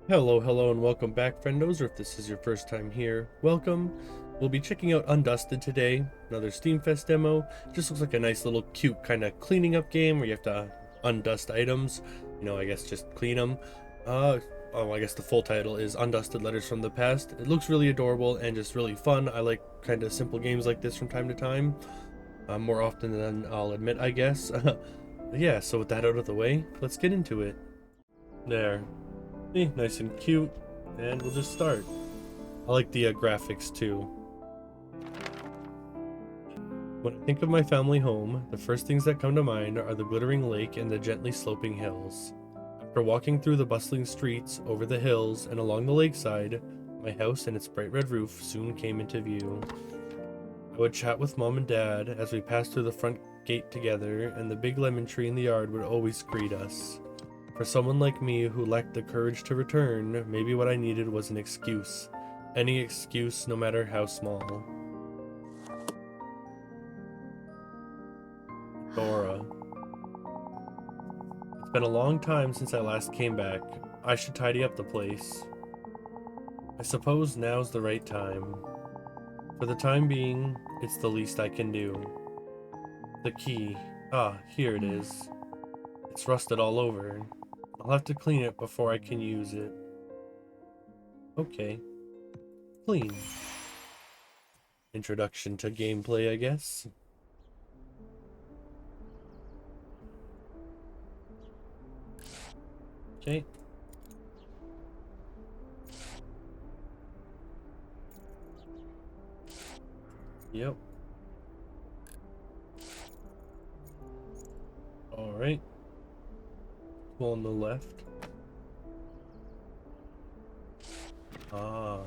Hello, and welcome back, friendos, or if this is your first time here, welcome. We'll be checking out Undusted today, another Steamfest demo. It just looks like a nice little cute kind of cleaning up game where you have to undust items, I guess just clean them. I guess the full title is Undusted Letters from the Past. It looks really adorable and just really fun. I like kind of simple games like this from time to time, more often than I'll admit, I guess. Yeah, so with that out of the way, let's get into it. There. Nice and cute, and we'll just start. I like the graphics too. When I think of my family home, the first things that come to mind are the glittering lake and the gently sloping hills. After walking through the bustling streets, over the hills, and along the lakeside, my house and its bright red roof soon came into view. I would chat with Mom and Dad as we passed through the front gate together, and the big lemon tree in the yard would always greet us. For someone like me who lacked the courage to return, maybe what I needed was an excuse. Any excuse, no matter how small. Dora. It's been a long time since I last came back. I should tidy up the place. I suppose now's the right time. For the time being, it's the least I can do. The key. Ah, here it is. It's rusted all over. I'll have to clean it before I can use it. Okay. Clean. Introduction to gameplay, I guess. Okay. Yep. Alright. Go on the left. Ah.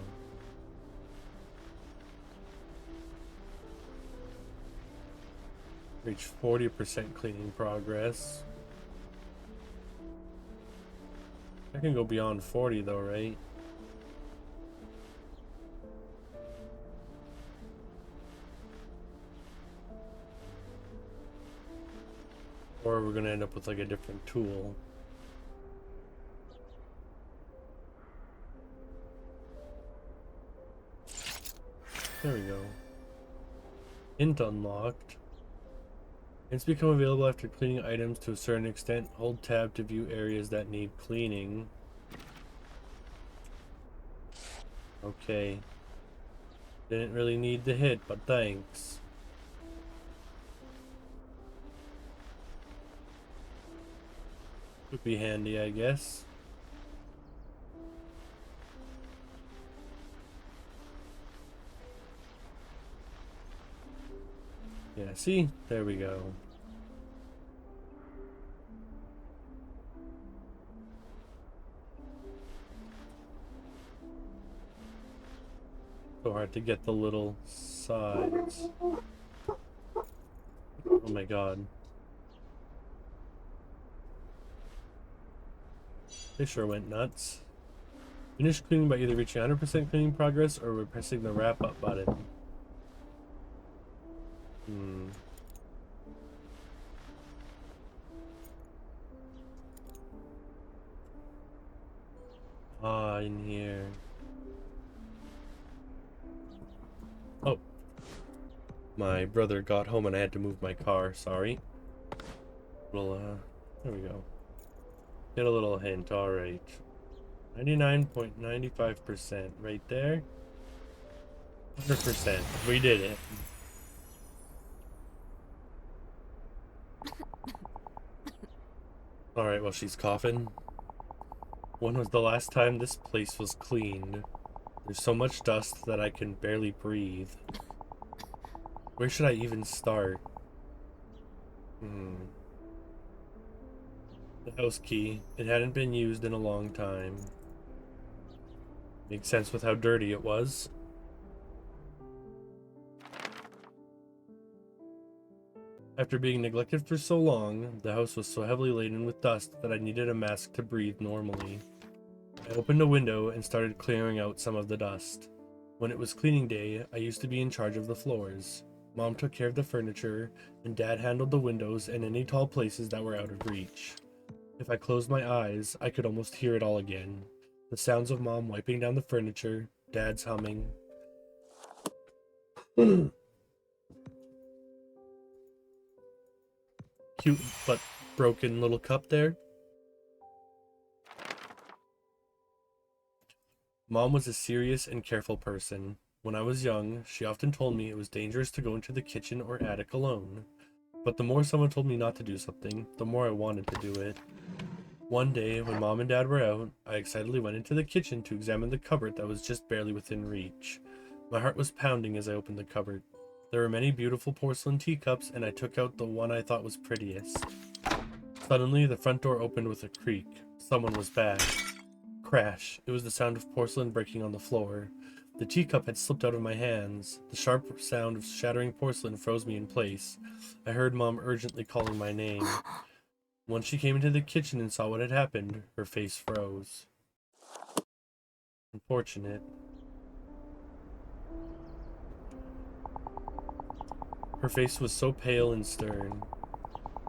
Reach 40% cleaning progress. I can go beyond 40 though, right? Or we're gonna end up with like a different tool. There we go. Hint unlocked. Hints become available after cleaning items to a certain extent. Hold tab to view areas that need cleaning. Okay. Didn't really need the hit, but thanks. Would be handy, I guess. Yeah, see? There we go. So hard to get the little sides. Oh my god. They sure went nuts. Finish cleaning by either reaching 100% cleaning progress or pressing the wrap up button. Ah, in here. Oh. My brother got home and I had to move my car, sorry. Well, there we go. Get a little hint, alright. 99.95% right there. 100%. We did it. Alright, well, she's coughing. When was the last time this place was cleaned? There's so much dust that I can barely breathe. Where should I even start? The house key. It hadn't been used in a long time. Makes sense with how dirty it was. After being neglected for so long, the house was so heavily laden with dust that I needed a mask to breathe normally. I opened a window and started clearing out some of the dust. When it was cleaning day, I used to be in charge of the floors. Mom took care of the furniture, and Dad handled the windows and any tall places that were out of reach. If I closed my eyes, I could almost hear it all again. The sounds of Mom wiping down the furniture, Dad's humming. Cute but broken little cup there. Mom was a serious and careful person. When I was young, she often told me it was dangerous to go into the kitchen or attic alone. But the more someone told me not to do something, the more I wanted to do it. One day, when Mom and Dad were out, I excitedly went into the kitchen to examine the cupboard that was just barely within reach. My heart was pounding as I opened the cupboard. There were many beautiful porcelain teacups, and I took out the one I thought was prettiest. Suddenly, the front door opened with a creak. Someone was back. Crash. It was the sound of porcelain breaking on the floor. The teacup had slipped out of my hands. The sharp sound of shattering porcelain froze me in place. I heard Mom urgently calling my name. Once she came into the kitchen and saw what had happened, her face froze. Unfortunate. Her face was so pale and stern.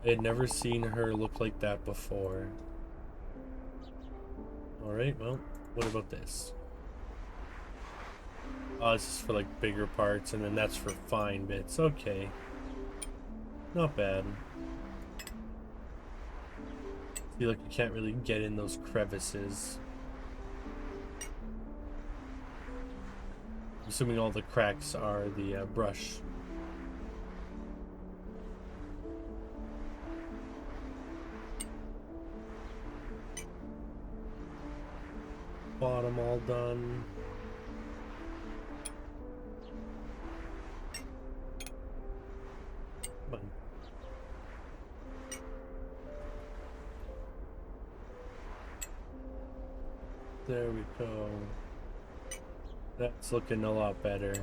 I had never seen her look like that before. Alright, well, what about this? Oh, this is for like bigger parts, and then that's for fine bits. Okay. Not bad. Feel like you can't really get in those crevices. I'm assuming all the cracks are the brush. Bottom all done. Come on. There we go. That's looking a lot better.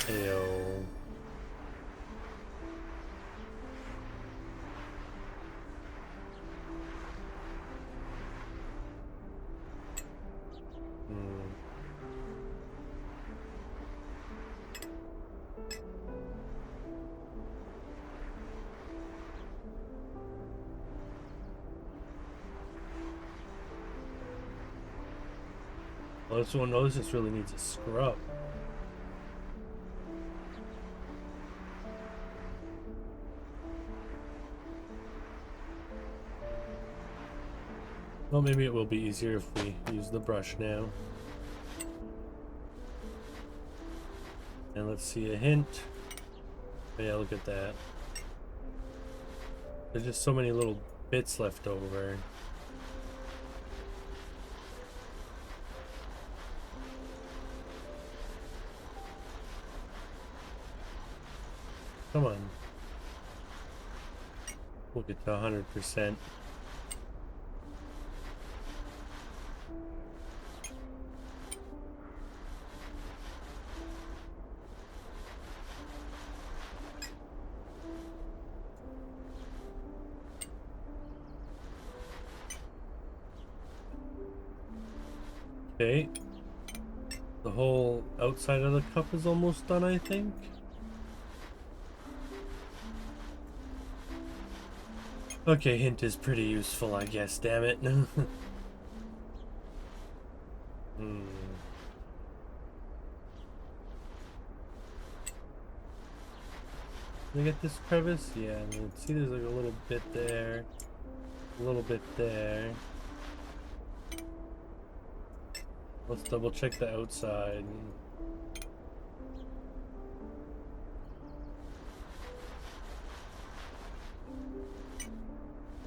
Ew. Well, this one knows this really needs a scrub. Well, maybe it will be easier if we use the brush now. And let's see a hint. Oh, yeah, look at that. There's just so many little bits left over. Come on. We'll get to 100%. Okay. The whole outside of the cup is almost done, I think. Okay, hint is pretty useful, I guess, damn it. Can I get this crevice? Yeah, I mean, see there's like a little bit there. A little bit there. Let's double check the outside.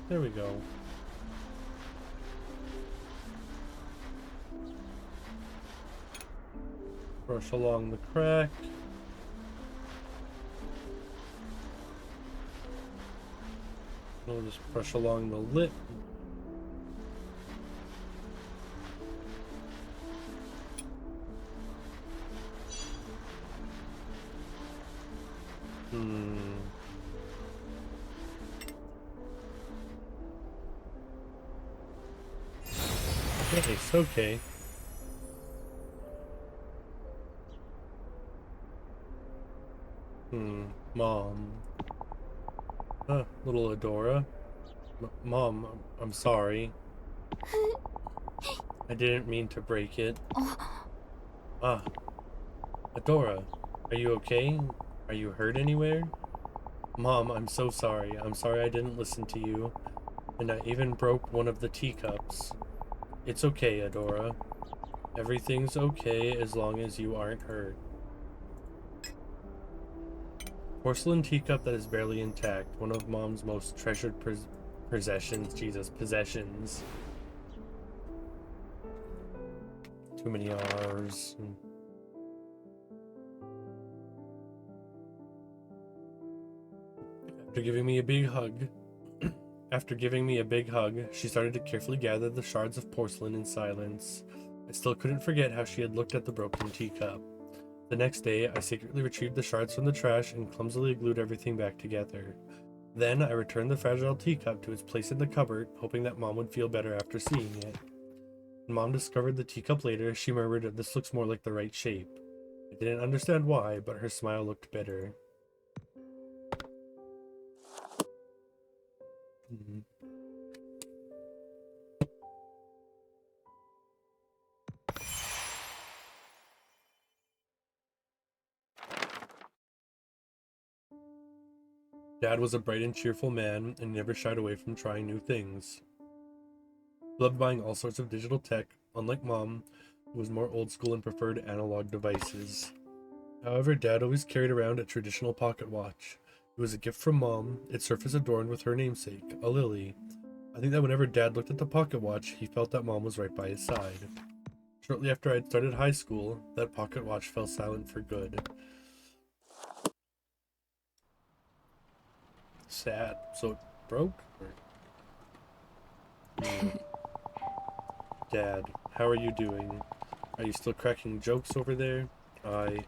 There we go. Brush along the crack. We'll just brush along the lip. Nice, okay. Mom. Little Adora. Mom, I'm sorry. I didn't mean to break it. Ah, Adora, are you okay? Are you hurt anywhere? Mom, I'm so sorry. I'm sorry I didn't listen to you. And I even broke one of the teacups. It's okay, Adora. Everything's okay as long as you aren't hurt. Porcelain teacup that is barely intact. One of Mom's most treasured possessions. Jesus, possessions. Too many R's. After giving me a big hug, she started to carefully gather the shards of porcelain in silence. I still couldn't forget how she had looked at the broken teacup. The next day, I secretly retrieved the shards from the trash and clumsily glued everything back together. Then, I returned the fragile teacup to its place in the cupboard, hoping that Mom would feel better after seeing it. When Mom discovered the teacup later, she murmured that this looks more like the right shape. I didn't understand why, but her smile looked bitter. Dad was a bright and cheerful man and never shied away from trying new things. He loved buying all sorts of digital tech, unlike Mom, who was more old school and preferred analog devices. However, Dad always carried around a traditional pocket watch. It was a gift from Mom, its surface adorned with her namesake, a lily. I think that whenever Dad looked at the pocket watch, he felt that Mom was right by his side. Shortly after I'd started high school, that pocket watch fell silent for good. Sad. So it broke? Dad, how are you doing? Are you still cracking jokes over there? I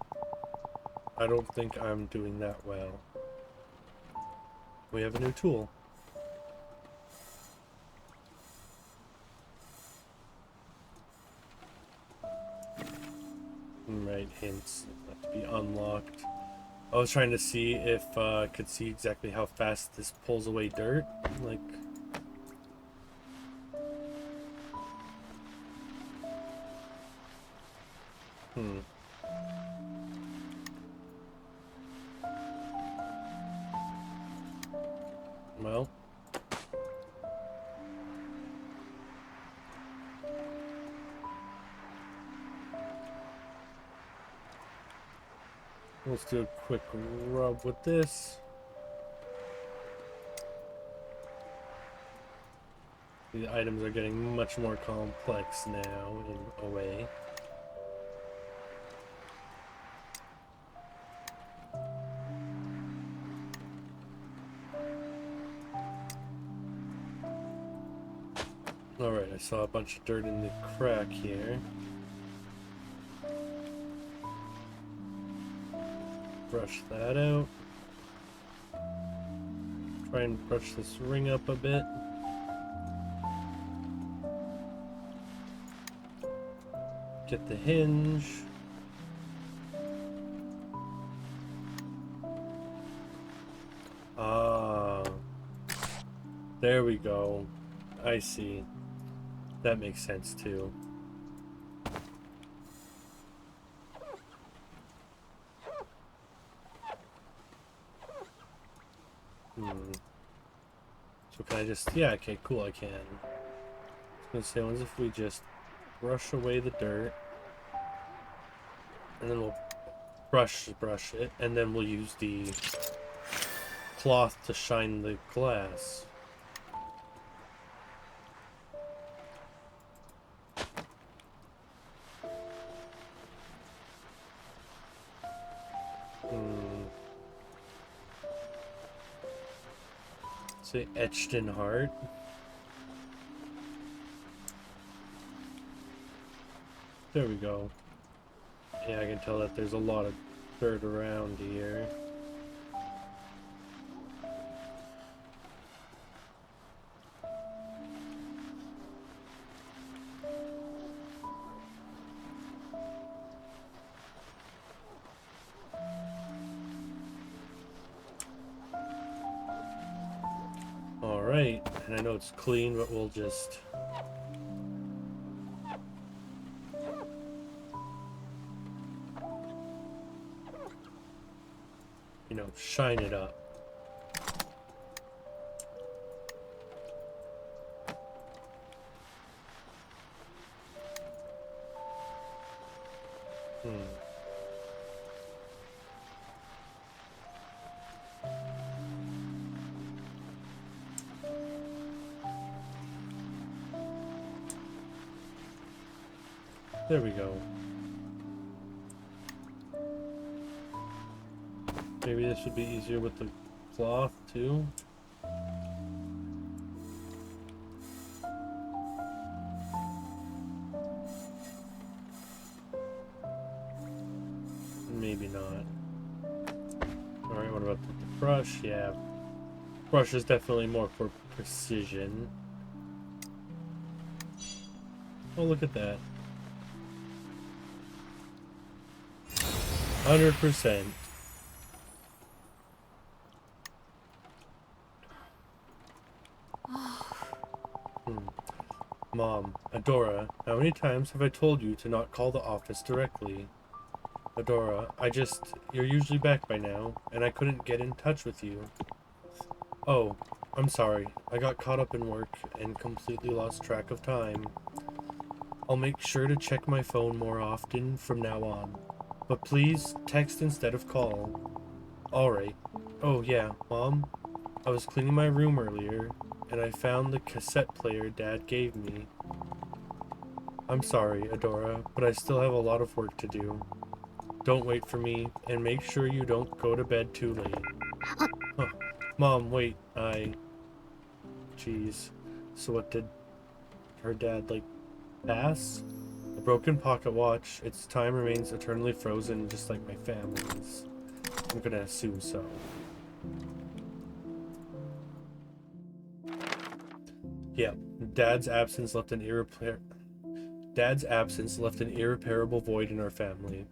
don't think I'm doing that well. We have a new tool. Right, hints. Have to be unlocked. I was trying to see if I could see exactly how fast this pulls away dirt. Like... Well... Let's do a quick rub with this. The items are getting much more complex now, in a way. Alright, I saw a bunch of dirt in the crack here. Brush that out. Try and brush this ring up a bit. Get the hinge. Ah. There we go. I see. That makes sense too. So can I just... Yeah, okay, cool, I can. I was gonna say, what if we just brush away the dirt, and then we'll brush it, and then we'll use the cloth to shine the glass. Say etched in heart. There we go. Yeah, I can tell that there's a lot of dirt around here. And I know it's clean, but we'll just... you know, shine it up. There we go. Maybe this would be easier with the cloth too. Maybe not. Alright, what about the brush? Yeah. Brush is definitely more for precision. Oh, look at that. 100%. Mom, Adora, how many times have I told you to not call the office directly? Adora, you're usually back by now, and I couldn't get in touch with you. Oh, I'm sorry. I got caught up in work and completely lost track of time. I'll make sure to check my phone more often from now on. But please, text instead of call. Alright. Oh yeah, Mom, I was cleaning my room earlier, and I found the cassette player Dad gave me. I'm sorry, Adora, but I still have a lot of work to do. Don't wait for me, and make sure you don't go to bed too late. Huh. Mom, wait, Jeez. So what, did her dad, like, pass? A broken pocket watch. Its time remains eternally frozen, just like my family's. I'm gonna assume so. Yeah, Dad's absence left an irreparable void in our family.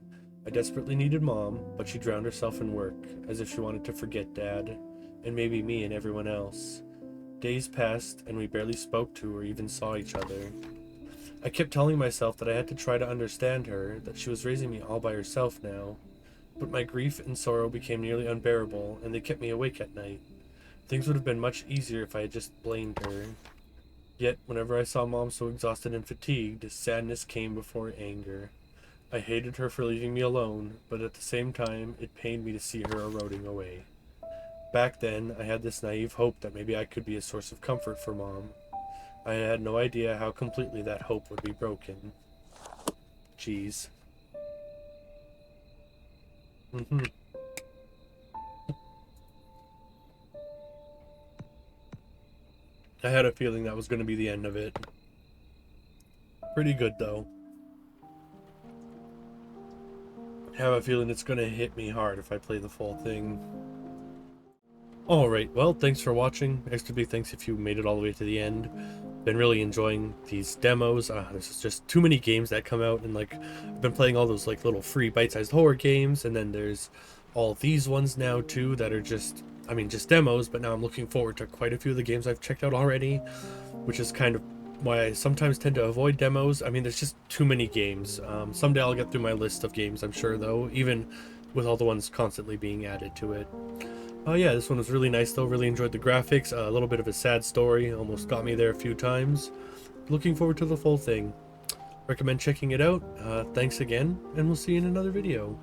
I desperately needed Mom, but she drowned herself in work, as if she wanted to forget Dad, and maybe me and everyone else. Days passed, and we barely spoke to or even saw each other. I kept telling myself that I had to try to understand her, that she was raising me all by herself now. But my grief and sorrow became nearly unbearable, and they kept me awake at night. Things would have been much easier if I had just blamed her. Yet, whenever I saw Mom so exhausted and fatigued, sadness came before anger. I hated her for leaving me alone, but at the same time, it pained me to see her eroding away. Back then, I had this naive hope that maybe I could be a source of comfort for Mom. I had no idea how completely that hope would be broken. Jeez. I had a feeling that was going to be the end of it. Pretty good, though. I have a feeling it's going to hit me hard if I play the full thing. Alright, well, thanks for watching. Extra big thanks if you made it all the way to the end. Been really enjoying these demos. There's just too many games that come out, and like I've been playing all those like little free bite-sized horror games, and then there's all these ones now too that are just, I mean, just demos, but now I'm looking forward to quite a few of the games I've checked out already, which is kind of why I sometimes tend to avoid demos. I mean, there's just too many games. Someday I'll get through my list of games, I'm sure, though, even with all the ones constantly being added to it. Oh yeah, this one was really nice though, really enjoyed the graphics, a little bit of a sad story, almost got me there a few times. Looking forward to the full thing. Recommend checking it out. Thanks again, and we'll see you in another video.